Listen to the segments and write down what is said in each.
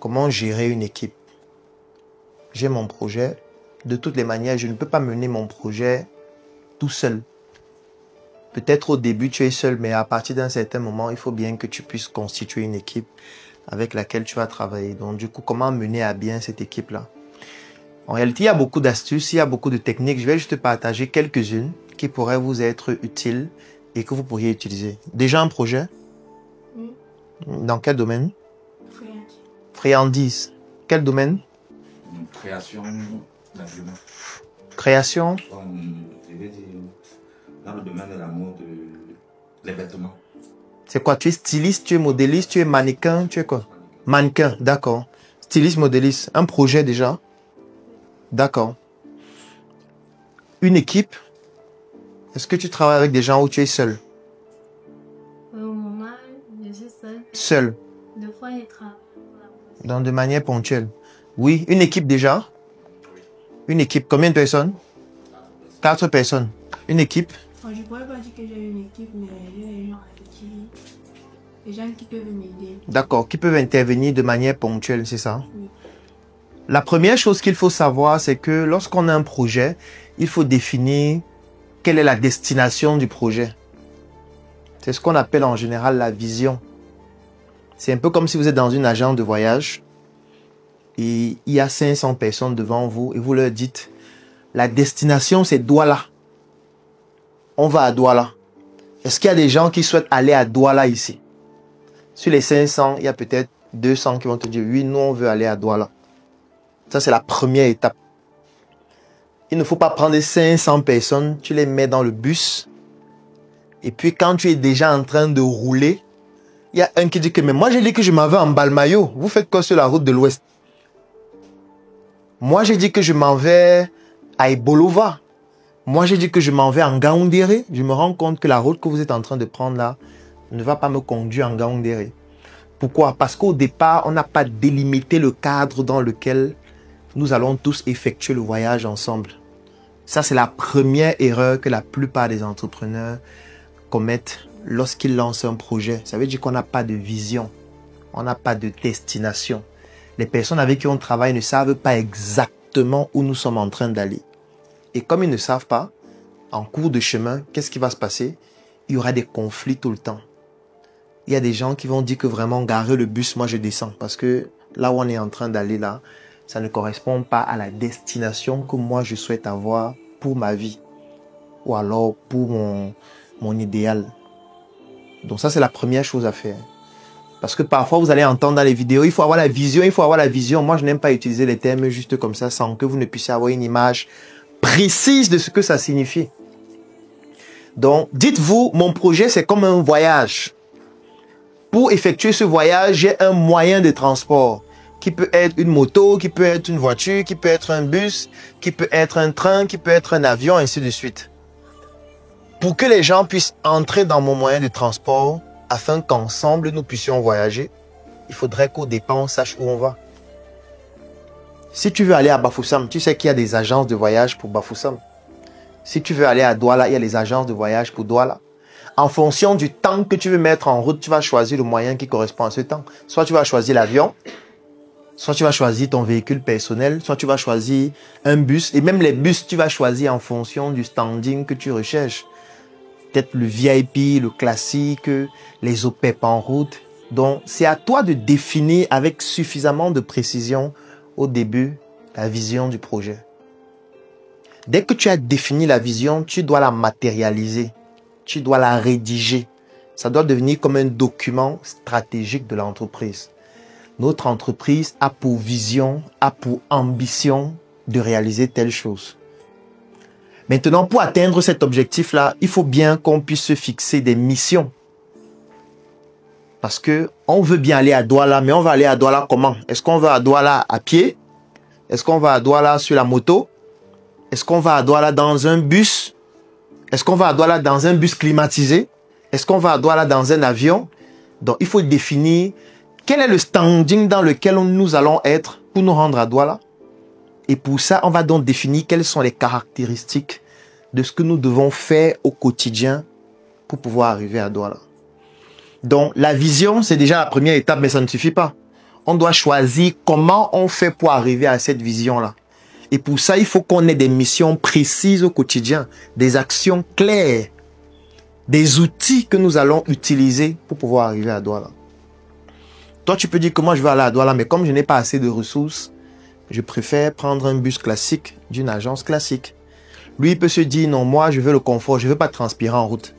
comment gérer une équipe. J'ai mon projet. De toutes les manières, je ne peux pas mener mon projet tout seul. Peut-être au début, tu es seul, mais à partir d'un certain moment, il faut bien que tu puisses constituer une équipe avec laquelle tu vas travailler. Donc, du coup, comment mener à bien cette équipe-là? En réalité, il y a beaucoup d'astuces, il y a beaucoup de techniques. Je vais juste partager quelques-unes qui pourraient vous être utiles et que vous pourriez utiliser. Déjà un projet? Oui. Dans quel domaine? Friandise. Friandise. Quel domaine? Création d'habillement. Création? Je vais dire, dans le domaine de la mode, des vêtements. C'est quoi? Tu es styliste, tu es modéliste, tu es mannequin, tu es quoi? Mannequin, d'accord. Styliste, modéliste. Un projet déjà? D'accord. Une équipe? Est-ce que tu travailles avec des gens ou tu es seul? Au moment, je suis seule. Seul. Deux fois, je travaille. Donc de manière ponctuelle. Oui, une équipe déjà? Une équipe, combien de personnes? 4 personnes. Une équipe? Je ne pourrais pas dire que j'ai une équipe, mais j'ai des gens qui peuvent m'aider. D'accord, qui peuvent intervenir de manière ponctuelle, c'est ça? Oui. La première chose qu'il faut savoir, c'est que lorsqu'on a un projet, il faut définir quelle est la destination du projet. C'est ce qu'on appelle en général la vision. C'est un peu comme si vous êtes dans une agence de voyage et il y a 500 personnes devant vous et vous leur dites la destination c'est Douala. On va à Douala. Est-ce qu'il y a des gens qui souhaitent aller à Douala ici? Sur les 500, il y a peut-être 200 qui vont te dire oui, nous on veut aller à Douala. Ça c'est la première étape. Il ne faut pas prendre 500 personnes, tu les mets dans le bus et puis quand tu es déjà en train de rouler, il y a un qui dit que mais moi j'ai dit que je m'en vais en Balmayo. Vous faites quoi sur la route de l'Ouest? Moi j'ai dit que je m'en vais à Ebolova. Moi j'ai dit que je m'en vais en Gaoundéré. Je me rends compte que la route que vous êtes en train de prendre là ne va pas me conduire en Gaoundéré. Pourquoi? Parce qu'au départ, on n'a pas délimité le cadre dans lequel nous allons tous effectuer le voyage ensemble. Ça, c'est la première erreur que la plupart des entrepreneurs commettent lorsqu'ils lancent un projet. Ça veut dire qu'on n'a pas de vision. On n'a pas de destination. Les personnes avec qui on travaille ne savent pas exactement où nous sommes en train d'aller. Et comme ils ne savent pas, en cours de chemin, qu'est-ce qui va se passer? Il y aura des conflits tout le temps. Il y a des gens qui vont dire que vraiment, garer le bus, moi je descends. Parce que là où on est en train d'aller là, ça ne correspond pas à la destination que moi je souhaite avoir pour ma vie. Ou alors pour mon idéal. Donc ça c'est la première chose à faire. Parce que parfois vous allez entendre dans les vidéos, il faut avoir la vision, il faut avoir la vision. Moi je n'aime pas utiliser les termes juste comme ça sans que vous ne puissiez avoir une image précise de ce que ça signifie. Donc dites-vous, mon projet c'est comme un voyage. Pour effectuer ce voyage, j'ai un moyen de transport qui peut être une moto, qui peut être une voiture, qui peut être un bus, qui peut être un train, qui peut être un avion, ainsi de suite. Pour que les gens puissent entrer dans mon moyen de transport, afin qu'ensemble nous puissions voyager, il faudrait qu'au départ on sache où on va. Si tu veux aller à Bafoussam, tu sais qu'il y a des agences de voyage pour Bafoussam. Si tu veux aller à Douala, il y a les agences de voyage pour Douala. En fonction du temps que tu veux mettre en route, tu vas choisir le moyen qui correspond à ce temps. Soit tu vas choisir l'avion, soit tu vas choisir ton véhicule personnel, soit tu vas choisir un bus. Et même les bus, tu vas choisir en fonction du standing que tu recherches. Peut-être le VIP, le classique, les OPEP en route. Donc, c'est à toi de définir avec suffisamment de précision au début la vision du projet. Dès que tu as défini la vision, tu dois la matérialiser. Tu dois la rédiger. Ça doit devenir comme un document stratégique de l'entreprise. Notre entreprise a pour vision, a pour ambition de réaliser telle chose. Maintenant, pour atteindre cet objectif-là, il faut bien qu'on puisse se fixer des missions. Parce que on veut bien aller à Douala, mais on va aller à Douala comment? Est-ce qu'on va à Douala à pied? Est-ce qu'on va à Douala sur la moto? Est-ce qu'on va à Douala dans un bus? Est-ce qu'on va à Douala dans un bus climatisé? Est-ce qu'on va à Douala dans un avion? Donc, il faut définir quel est le standing dans lequel nous allons être pour nous rendre à Douala. Et pour ça, on va donc définir quelles sont les caractéristiques de ce que nous devons faire au quotidien pour pouvoir arriver à Douala. Donc, la vision, c'est déjà la première étape, mais ça ne suffit pas. On doit choisir comment on fait pour arriver à cette vision-là. Et pour ça, il faut qu'on ait des missions précises au quotidien, des actions claires, des outils que nous allons utiliser pour pouvoir arriver à Douala. Toi, tu peux dire que moi, je vais aller à Douala, mais comme je n'ai pas assez de ressources, je préfère prendre un bus classique d'une agence classique. Lui, il peut se dire, non, moi, je veux le confort, je ne veux pas transpirer en route.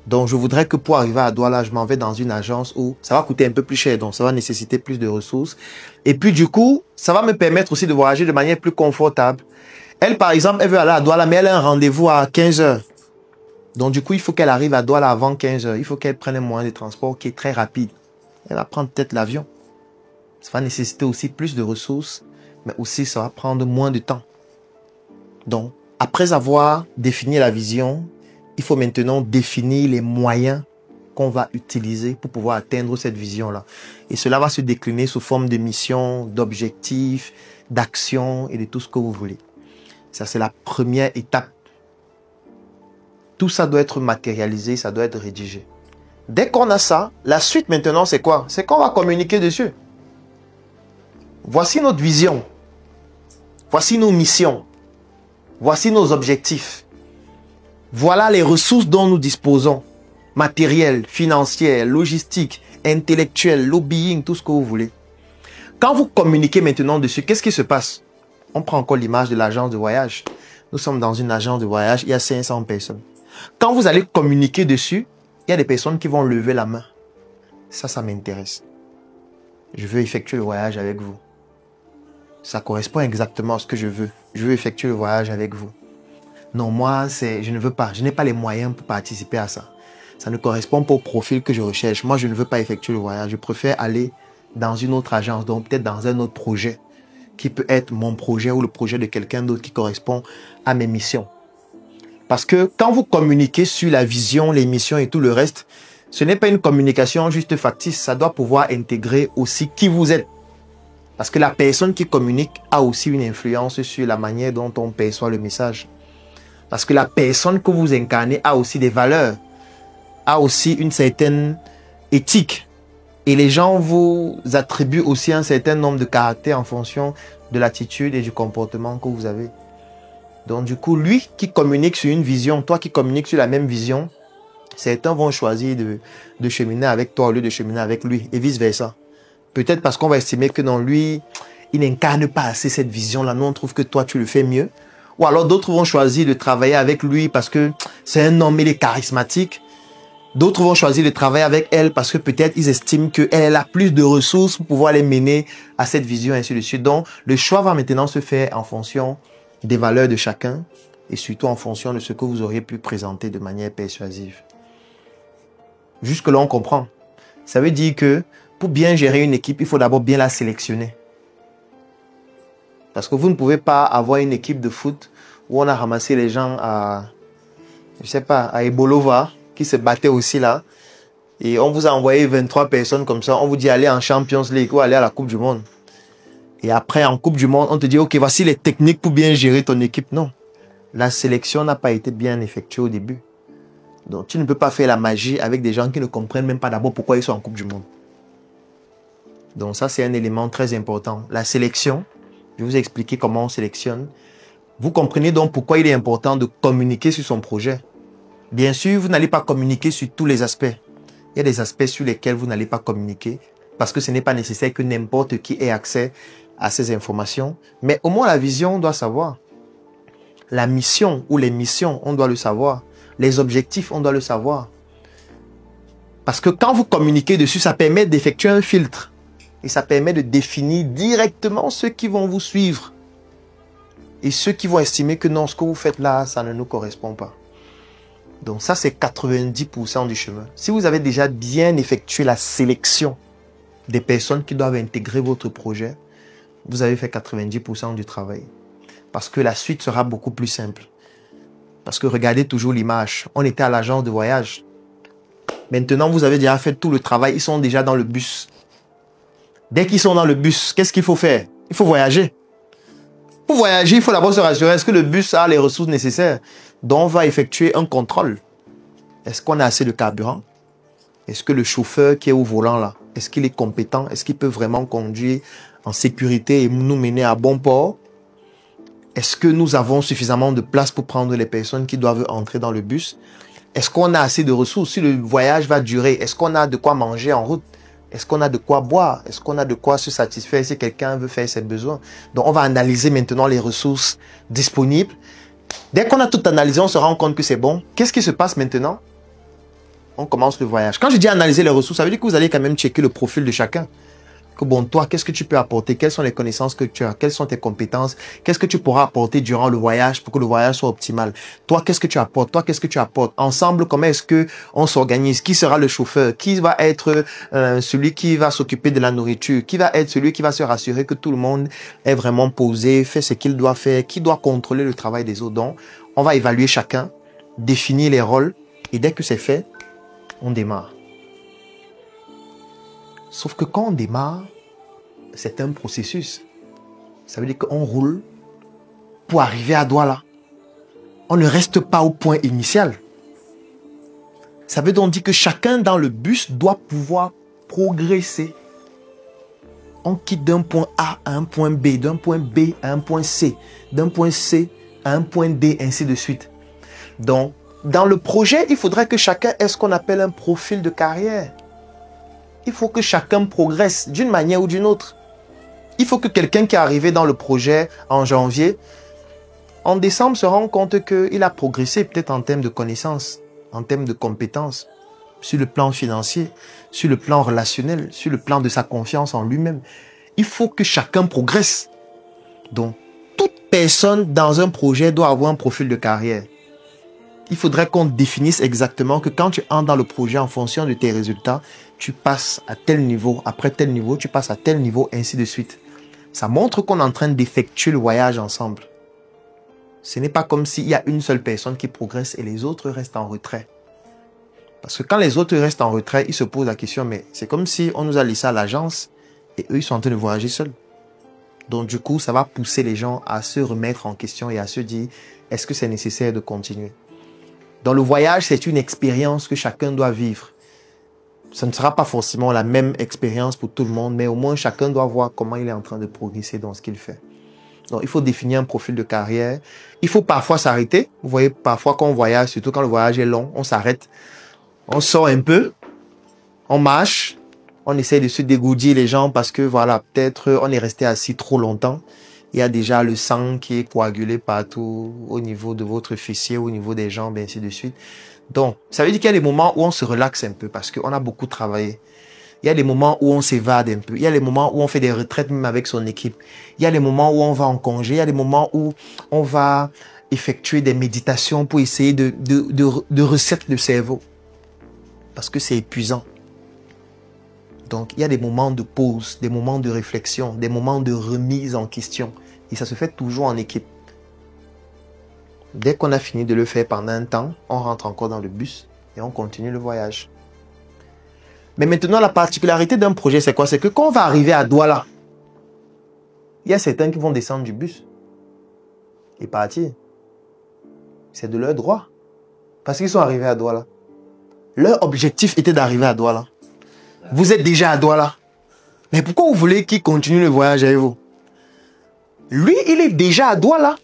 Donc, je voudrais que pour arriver à Douala, je m'en vais dans une agence où ça va coûter un peu plus cher, donc ça va nécessiter plus de ressources. Et puis, du coup, ça va me permettre aussi de voyager de manière plus confortable. Elle, par exemple, elle veut aller à Douala, mais elle a un rendez-vous à 15 h. Donc, du coup, il faut qu'elle arrive à Douala avant 15 h. Il faut qu'elle prenne un moyen de transport qui est très rapide. Elle va prendre peut-être l'avion. Ça va nécessiter aussi plus de ressources, mais aussi ça va prendre moins de temps. Donc, après avoir défini la vision, il faut maintenant définir les moyens qu'on va utiliser pour pouvoir atteindre cette vision-là. Et cela va se décliner sous forme de missions, d'objectifs, d'actions et de tout ce que vous voulez. Ça, c'est la première étape. Tout ça doit être matérialisé, ça doit être rédigé. Dès qu'on a ça, la suite maintenant, c'est quoi? C'est qu'on va communiquer dessus. Voici notre vision. Voici nos missions. Voici nos objectifs. Voilà les ressources dont nous disposons. Matériel, financière, logistique, intellectuel, lobbying, tout ce que vous voulez. Quand vous communiquez maintenant dessus, qu'est-ce qui se passe? On prend encore l'image de l'agence de voyage. Nous sommes dans une agence de voyage, il y a 500 personnes. Quand vous allez communiquer dessus, il y a des personnes qui vont lever la main. Ça m'intéresse. Je veux effectuer le voyage avec vous. Ça correspond exactement à ce que je veux. Je veux effectuer le voyage avec vous. Non, moi, je ne veux pas. Je n'ai pas les moyens pour participer à ça. Ça ne correspond pas au profil que je recherche. Moi, je ne veux pas effectuer le voyage. Je préfère aller dans une autre agence, donc peut-être dans un autre projet qui peut être mon projet ou le projet de quelqu'un d'autre qui correspond à mes missions. Parce que quand vous communiquez sur la vision, les missions et tout le reste, ce n'est pas une communication juste factice. Ça doit pouvoir intégrer aussi qui vous êtes. Parce que la personne qui communique a aussi une influence sur la manière dont on perçoit le message. Parce que la personne que vous incarnez a aussi des valeurs, a aussi une certaine éthique. Et les gens vous attribuent aussi un certain nombre de caractères en fonction de l'attitude et du comportement que vous avez. Donc du coup, lui qui communique sur une vision, toi qui communiques sur la même vision, certains vont choisir de cheminer avec toi au lieu de cheminer avec lui et vice-versa. Peut-être parce qu'on va estimer que non, lui, il n'incarne pas assez cette vision-là. Nous, on trouve que toi, tu le fais mieux. Ou alors d'autres vont choisir de travailler avec lui parce que c'est un homme, il est charismatique. D'autres vont choisir de travailler avec elle parce que peut-être ils estiment qu'elle a plus de ressources pour pouvoir les mener à cette vision, et ainsi de suite. Donc, le choix va maintenant se faire en fonction des valeurs de chacun et surtout en fonction de ce que vous auriez pu présenter de manière persuasive. Jusque-là, on comprend. Ça veut dire que pour bien gérer une équipe, il faut d'abord bien la sélectionner. Parce que vous ne pouvez pas avoir une équipe de foot où on a ramassé les gens à, je sais pas, à Ebolova, qui se battaient aussi là. Et on vous a envoyé 23 personnes comme ça. On vous dit aller en Champions League ou aller à la Coupe du Monde. Et après, en Coupe du Monde, on te dit, ok, voici les techniques pour bien gérer ton équipe. Non. La sélection n'a pas été bien effectuée au début. Donc, tu ne peux pas faire la magie avec des gens qui ne comprennent même pas d'abord pourquoi ils sont en Coupe du Monde. Donc, ça, c'est un élément très important. La sélection, je vais vous expliquer comment on sélectionne. Vous comprenez donc pourquoi il est important de communiquer sur son projet. Bien sûr, vous n'allez pas communiquer sur tous les aspects. Il y a des aspects sur lesquels vous n'allez pas communiquer parce que ce n'est pas nécessaire que n'importe qui ait accès à ces informations. Mais au moins, la vision, on doit savoir. La mission ou les missions, on doit le savoir. Les objectifs, on doit le savoir. Parce que quand vous communiquez dessus, ça permet d'effectuer un filtre. Et ça permet de définir directement ceux qui vont vous suivre. Et ceux qui vont estimer que non, ce que vous faites là, ça ne nous correspond pas. Donc ça, c'est 90% du chemin. Si vous avez déjà bien effectué la sélection des personnes qui doivent intégrer votre projet, vous avez fait 90% du travail. Parce que la suite sera beaucoup plus simple. Parce que regardez toujours l'image. On était à l'agence de voyage. Maintenant, vous avez déjà fait tout le travail. Ils sont déjà dans le bus. Dès qu'ils sont dans le bus, qu'est-ce qu'il faut faire? Il faut voyager. Pour voyager, il faut d'abord se rassurer. Est-ce que le bus a les ressources nécessaires? Donc, on va effectuer un contrôle. Est-ce qu'on a assez de carburant? Est-ce que le chauffeur qui est au volant là, Est-ce qu'il est compétent? Est-ce qu'il peut vraiment conduire en sécurité et nous mener à bon port? Est-ce que nous avons suffisamment de place pour prendre les personnes qui doivent entrer dans le bus? Est-ce qu'on a assez de ressources? Si le voyage va durer, est-ce qu'on a de quoi manger en route? Est-ce qu'on a de quoi boire? Est-ce qu'on a de quoi se satisfaire si quelqu'un veut faire ses besoins? Donc, on va analyser maintenant les ressources disponibles. Dès qu'on a tout analysé, on se rend compte que c'est bon. Qu'est-ce qui se passe maintenant? On commence le voyage. Quand je dis analyser les ressources, ça veut dire que vous allez quand même checker le profil de chacun. Que bon, toi, qu'est-ce que tu peux apporter? Quelles sont les connaissances que tu as? Quelles sont tes compétences? Qu'est-ce que tu pourras apporter durant le voyage pour que le voyage soit optimal? Toi, qu'est-ce que tu apportes? Toi, qu'est-ce que tu apportes? Ensemble, comment est-ce que on s'organise? Qui sera le chauffeur? Qui va être celui qui va s'occuper de la nourriture? Qui va être celui qui va se rassurer que tout le monde est vraiment posé, fait ce qu'il doit faire? Qui doit contrôler le travail des autres? Donc, on va évaluer chacun, définir les rôles et dès que c'est fait, on démarre. Sauf que quand on démarre, c'est un processus. Ça veut dire qu'on roule pour arriver à Douala. On ne reste pas au point initial. Ça veut donc dire que chacun dans le bus doit pouvoir progresser. On quitte d'un point A à un point B, d'un point B à un point C, d'un point C à un point D, ainsi de suite. Donc, dans le projet, il faudrait que chacun ait ce qu'on appelle un profil de carrière. Il faut que chacun progresse d'une manière ou d'une autre. Il faut que quelqu'un qui est arrivé dans le projet en janvier, en décembre, se rende compte qu'il a progressé peut-être en termes de connaissances, en termes de compétences, sur le plan financier, sur le plan relationnel, sur le plan de sa confiance en lui-même. Il faut que chacun progresse. Donc, toute personne dans un projet doit avoir un profil de carrière. Il faudrait qu'on définisse exactement que quand tu entres dans le projet en fonction de tes résultats, tu passes à tel niveau, après tel niveau, tu passes à tel niveau, ainsi de suite. Ça montre qu'on est en train d'effectuer le voyage ensemble. Ce n'est pas comme s'il y a une seule personne qui progresse et les autres restent en retrait. Parce que quand les autres restent en retrait, ils se posent la question, mais c'est comme si on nous a laissé à l'agence et eux, ils sont en train de voyager seuls. Donc du coup, ça va pousser les gens à se remettre en question et à se dire, est-ce que c'est nécessaire de continuer? Dans le voyage, c'est une expérience que chacun doit vivre. Ce ne sera pas forcément la même expérience pour tout le monde, mais au moins chacun doit voir comment il est en train de progresser dans ce qu'il fait. Donc, il faut définir un profil de carrière. Il faut parfois s'arrêter. Vous voyez, parfois quand on voyage, surtout quand le voyage est long, on s'arrête. On sort un peu, on marche, on essaie de se dégourdir les jambes parce que voilà, peut-être on est resté assis trop longtemps. Il y a déjà le sang qui est coagulé partout au niveau de votre fessier, au niveau des jambes, et ainsi de suite. Donc, ça veut dire qu'il y a des moments où on se relaxe un peu parce qu'on a beaucoup travaillé. Il y a des moments où on s'évade un peu. Il y a des moments où on fait des retraites même avec son équipe. Il y a des moments où on va en congé. Il y a des moments où on va effectuer des méditations pour essayer de resetter le cerveau. Parce que c'est épuisant. Donc, il y a des moments de pause, des moments de réflexion, des moments de remise en question. Et ça se fait toujours en équipe. Dès qu'on a fini de le faire pendant un temps, on rentre encore dans le bus et on continue le voyage. Mais maintenant, la particularité d'un projet, c'est quoi? C'est que quand on va arriver à Douala, il y a certains qui vont descendre du bus et partir. C'est de leur droit. Parce qu'ils sont arrivés à Douala. Leur objectif était d'arriver à Douala. Vous êtes déjà à Douala. Mais pourquoi vous voulez qu'il continue le voyage avec vous? Lui, il est déjà à Douala.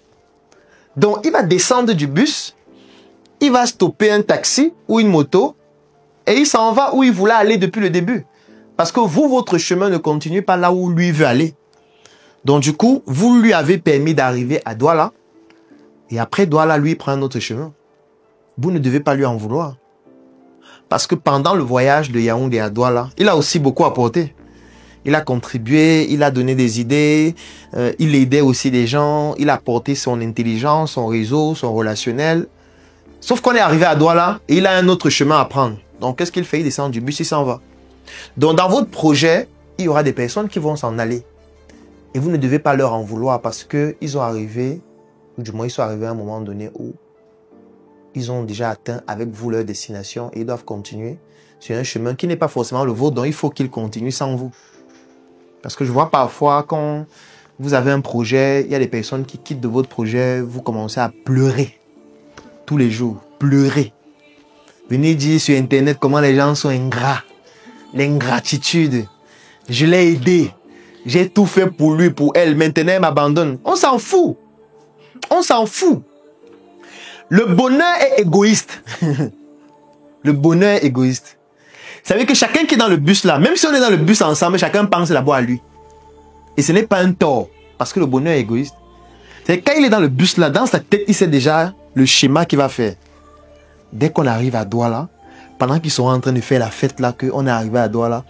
Donc, il va descendre du bus. Il va stopper un taxi ou une moto. Et il s'en va où il voulait aller depuis le début. Parce que vous, votre chemin ne continue pas là où lui veut aller. Donc, du coup, vous lui avez permis d'arriver à Douala. Et après, Douala, lui, prend un autre chemin. Vous ne devez pas lui en vouloir. Parce que pendant le voyage de Yaoundé à Douala, il a aussi beaucoup apporté. Il a contribué, il a donné des idées, il aidait aussi des gens, il a apporté son intelligence, son réseau, son relationnel. Sauf qu'on est arrivé à Douala et il a un autre chemin à prendre. Donc, qu'est-ce qu'il fait? Il descend du bus, il s'en va. Donc, dans votre projet, il y aura des personnes qui vont s'en aller. Et vous ne devez pas leur en vouloir parce qu'ils ont arrivé, ou du moins ils sont arrivés à un moment donné où ils ont déjà atteint avec vous leur destination et ils doivent continuer sur un chemin qui n'est pas forcément le vôtre, donc il faut qu'ils continuent sans vous. Parce que je vois parfois quand vous avez un projet, il y a des personnes qui quittent de votre projet, vous commencez à pleurer tous les jours, pleurer. Venez dire sur Internet comment les gens sont ingrats. L'ingratitude. Je l'ai aidé. J'ai tout fait pour lui, pour elle. Maintenant, elle m'abandonne. On s'en fout. On s'en fout. Le bonheur est égoïste. Le bonheur est égoïste. Ça veut dire que chacun qui est dans le bus là, même si on est dans le bus ensemble, chacun pense d'abord à lui. Et ce n'est pas un tort. Parce que le bonheur est égoïste. C'est quand il est dans le bus là, dans sa tête, il sait déjà le schéma qu'il va faire. Dès qu'on arrive à Douala, pendant qu'ils sont en train de faire la fête là, qu'on est arrivé à Douala,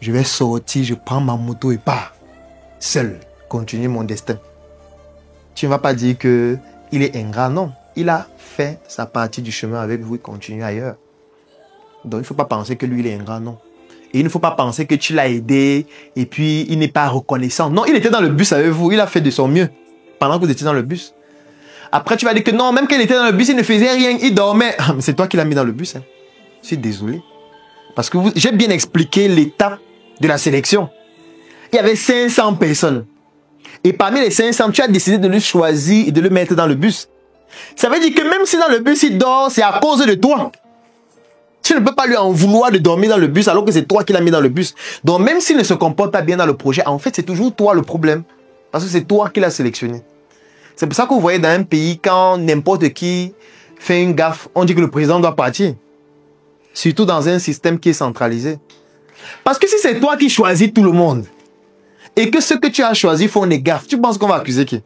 je vais sortir, je prends ma moto et pars. Seul, continuer mon destin. Tu ne vas pas dire qu'il est ingrat, non. Il a fait sa partie du chemin avec vous, il continue ailleurs. Donc il ne faut pas penser que lui il est ingrat, non. Et il ne faut pas penser que tu l'as aidé et puis il n'est pas reconnaissant. Non, il était dans le bus avec vous, il a fait de son mieux pendant que vous étiez dans le bus. Après tu vas dire que non, même quand il était dans le bus, il ne faisait rien, il dormait. C'est toi qui l'as mis dans le bus. Hein. Je suis désolé. Parce que j'ai bien expliqué l'étape de la sélection. Il y avait 500 personnes. Et parmi les 500, tu as décidé de le choisir et de le mettre dans le bus. Ça veut dire que même si dans le bus il dort, c'est à cause de toi. Tu ne peux pas lui en vouloir de dormir dans le bus alors que c'est toi qui l'as mis dans le bus. Donc même s'il ne se comporte pas bien dans le projet, en fait c'est toujours toi le problème. Parce que c'est toi qui l'as sélectionné. C'est pour ça que vous voyez dans un pays, quand n'importe qui fait une gaffe, on dit que le président doit partir. Surtout dans un système qui est centralisé. Parce que si c'est toi qui choisis tout le monde, et que ceux que tu as choisis font des gaffes, tu penses qu'on va accuser qui?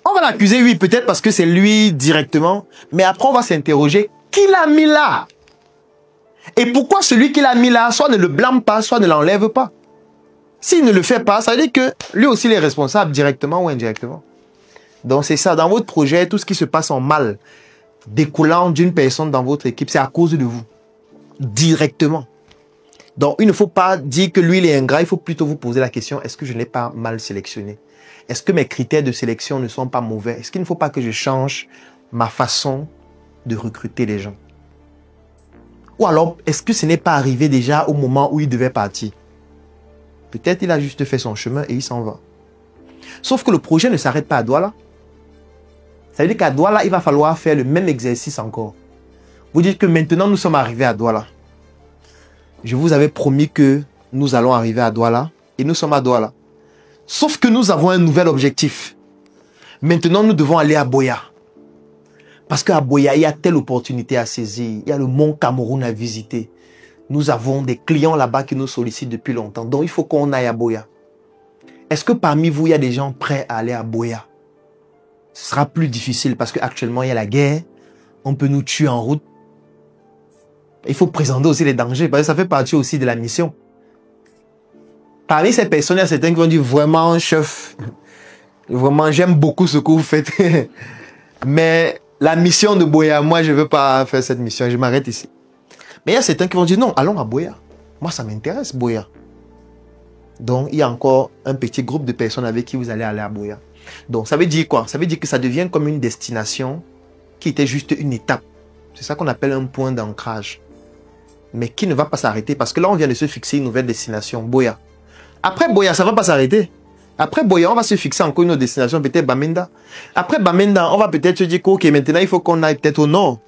On va l'accuser, oui, peut-être parce que c'est lui directement, mais après on va s'interroger, qui l'a mis là? Et pourquoi celui qui l'a mis là, soit ne le blâme pas, soit ne l'enlève pas? S'il ne le fait pas, ça veut dire que lui aussi il est responsable, directement ou indirectement. Donc c'est ça, dans votre projet, tout ce qui se passe en mal, découlant d'une personne dans votre équipe, c'est à cause de vous. Directement. Donc il ne faut pas dire que lui il est ingrat, il faut plutôt vous poser la question, est-ce que je n'ai pas mal sélectionné? Est-ce que mes critères de sélection ne sont pas mauvais? Est-ce qu'il ne faut pas que je change ma façon de recruter les gens? Ou alors, est-ce que ce n'est pas arrivé déjà au moment où il devait partir? Peut-être il a juste fait son chemin et il s'en va. Sauf que le projet ne s'arrête pas à Douala. Ça veut dire qu'à Douala, il va falloir faire le même exercice encore. Vous dites que maintenant nous sommes arrivés à Douala. Je vous avais promis que nous allons arriver à Douala et nous sommes à Douala. Sauf que nous avons un nouvel objectif. Maintenant, nous devons aller à Boya. Parce qu'à Boya, il y a telle opportunité à saisir. Il y a le mont Cameroun à visiter. Nous avons des clients là-bas qui nous sollicitent depuis longtemps. Donc, il faut qu'on aille à Boya. Est-ce que parmi vous, il y a des gens prêts à aller à Boya? Ce sera plus difficile parce qu'actuellement, il y a la guerre. On peut nous tuer en route. Il faut présenter aussi les dangers parce que ça fait partie aussi de la mission. Parmi ces personnes, il y a certains qui vont dire vraiment, chef, vraiment, j'aime beaucoup ce que vous faites. Mais la mission de Boya, moi, je ne veux pas faire cette mission. Je m'arrête ici. Mais il y a certains qui vont dire non, allons à Boya. Moi, ça m'intéresse, Boya. Donc, il y a encore un petit groupe de personnes avec qui vous allez aller à Boya. Donc, ça veut dire quoi? Ça veut dire que ça devient comme une destination qui était juste une étape. C'est ça qu'on appelle un point d'ancrage. Mais qui ne va pas s'arrêter parce que là, on vient de se fixer une nouvelle destination, Boya. Après Boya, ça ne va pas s'arrêter. Après Boya, on va se fixer encore une autre destination, peut-être Bamenda. Après Bamenda, on va peut-être se dire que maintenant, il faut qu'on aille peut-être au nord.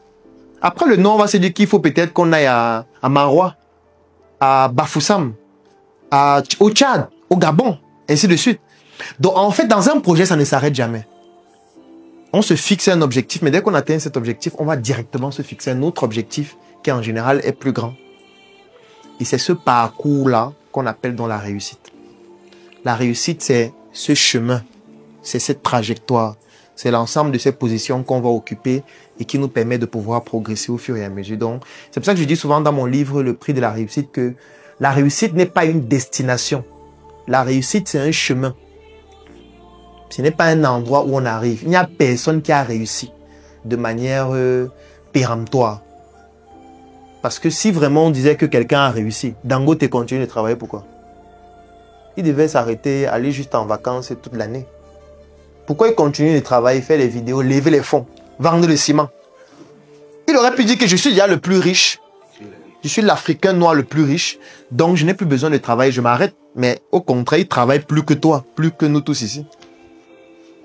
Après le nord, on va se dire qu'il faut peut-être qu'on aille à Maroua, à Bafoussam, au Tchad, au Gabon, ainsi de suite. Donc, en fait, dans un projet, ça ne s'arrête jamais. On se fixe un objectif, mais dès qu'on atteint cet objectif, on va directement se fixer un autre objectif qui, en général, est plus grand. Et c'est ce parcours-là qu'on appelle dans la réussite. La réussite, c'est ce chemin, c'est cette trajectoire, c'est l'ensemble de ces positions qu'on va occuper et qui nous permet de pouvoir progresser au fur et à mesure. Donc, c'est pour ça que je dis souvent dans mon livre, Le prix de la réussite, que la réussite n'est pas une destination. La réussite, c'est un chemin. Ce n'est pas un endroit où on arrive. Il n'y a personne qui a réussi de manière péremptoire. Parce que si vraiment on disait que quelqu'un a réussi, Dangote continue de travailler, pourquoi? Il devait s'arrêter, aller juste en vacances toute l'année. Pourquoi il continue de travailler, faire les vidéos, lever les fonds, vendre le ciment? Il aurait pu dire que je suis déjà le plus riche. Je suis l'Africain noir le plus riche. Donc je n'ai plus besoin de travailler, je m'arrête. Mais au contraire, il travaille plus que toi, plus que nous tous ici.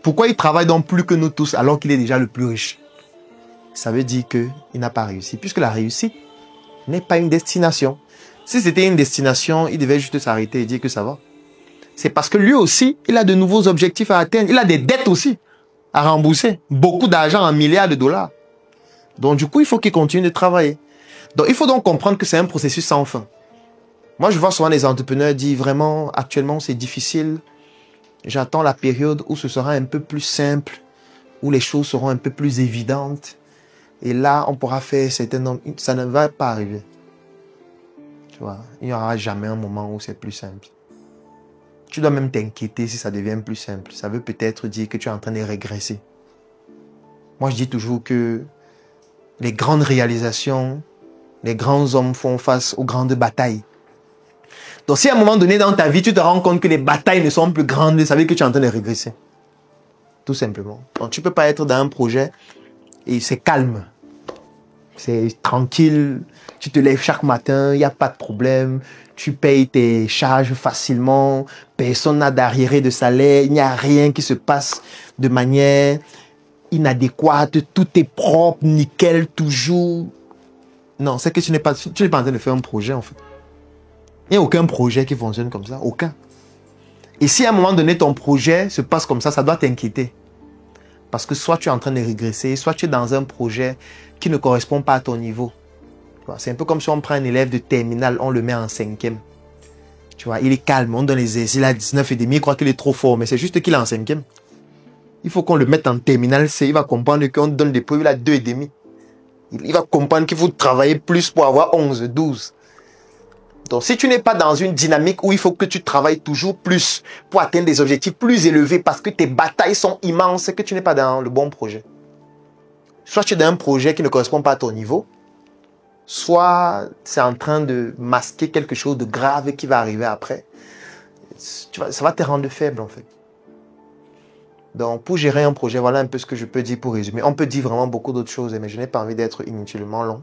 Pourquoi il travaille donc plus que nous tous alors qu'il est déjà le plus riche? Ça veut dire qu'il n'a pas réussi. Puisque la réussite n'est pas une destination. Si c'était une destination, il devait juste s'arrêter et dire que ça va. C'est parce que lui aussi, il a de nouveaux objectifs à atteindre. Il a des dettes aussi à rembourser. Beaucoup d'argent, en milliards de dollars. Donc du coup, il faut qu'il continue de travailler. Donc il faut donc comprendre que c'est un processus sans fin. Moi, je vois souvent les entrepreneurs dire vraiment, actuellement, c'est difficile. J'attends la période où ce sera un peu plus simple, où les choses seront un peu plus évidentes. Et là, on pourra faire certains nombres. Ça ne va pas arriver. Tu vois, il n'y aura jamais un moment où c'est plus simple. Tu dois même t'inquiéter si ça devient plus simple. Ça veut peut-être dire que tu es en train de régresser. Moi, je dis toujours que les grandes réalisations, les grands hommes font face aux grandes batailles. Donc, si à un moment donné dans ta vie, tu te rends compte que les batailles ne sont plus grandes, ça veut dire que tu es en train de régresser. Tout simplement. Donc, tu ne peux pas être dans un projet et c'est calme. C'est tranquille. Tu te lèves chaque matin, il n'y a pas de problème. Tu payes tes charges facilement. Personne n'a d'arriéré de salaire. Il n'y a rien qui se passe de manière inadéquate. Tout est propre, nickel, toujours. Non, c'est que tu n'es pas en train de faire un projet, en fait. Il n'y a aucun projet qui fonctionne comme ça. Aucun. Et si à un moment donné, ton projet se passe comme ça doit t'inquiéter. Parce que soit tu es en train de régresser, soit tu es dans un projet qui ne correspond pas à ton niveau. C'est un peu comme si on prend un élève de terminale, on le met en 5e. Tu vois, il est calme, on donne les essais, il a 19,5, il croit qu'il est trop fort, mais c'est juste qu'il est en 5e. Il faut qu'on le mette en terminale C, il va comprendre qu'on donne des preuves, il a 2,5. Il va comprendre qu'il faut travailler plus pour avoir 11, 12. Donc, si tu n'es pas dans une dynamique où il faut que tu travailles toujours plus pour atteindre des objectifs plus élevés parce que tes batailles sont immenses, c'est que tu n'es pas dans le bon projet. Soit tu es dans un projet qui ne correspond pas à ton niveau, soit c'est en train de masquer quelque chose de grave qui va arriver après. Ça va te rendre faible en fait. Donc, pour gérer un projet, voilà un peu ce que je peux dire pour résumer. On peut dire vraiment beaucoup d'autres choses, mais je n'ai pas envie d'être inutilement long.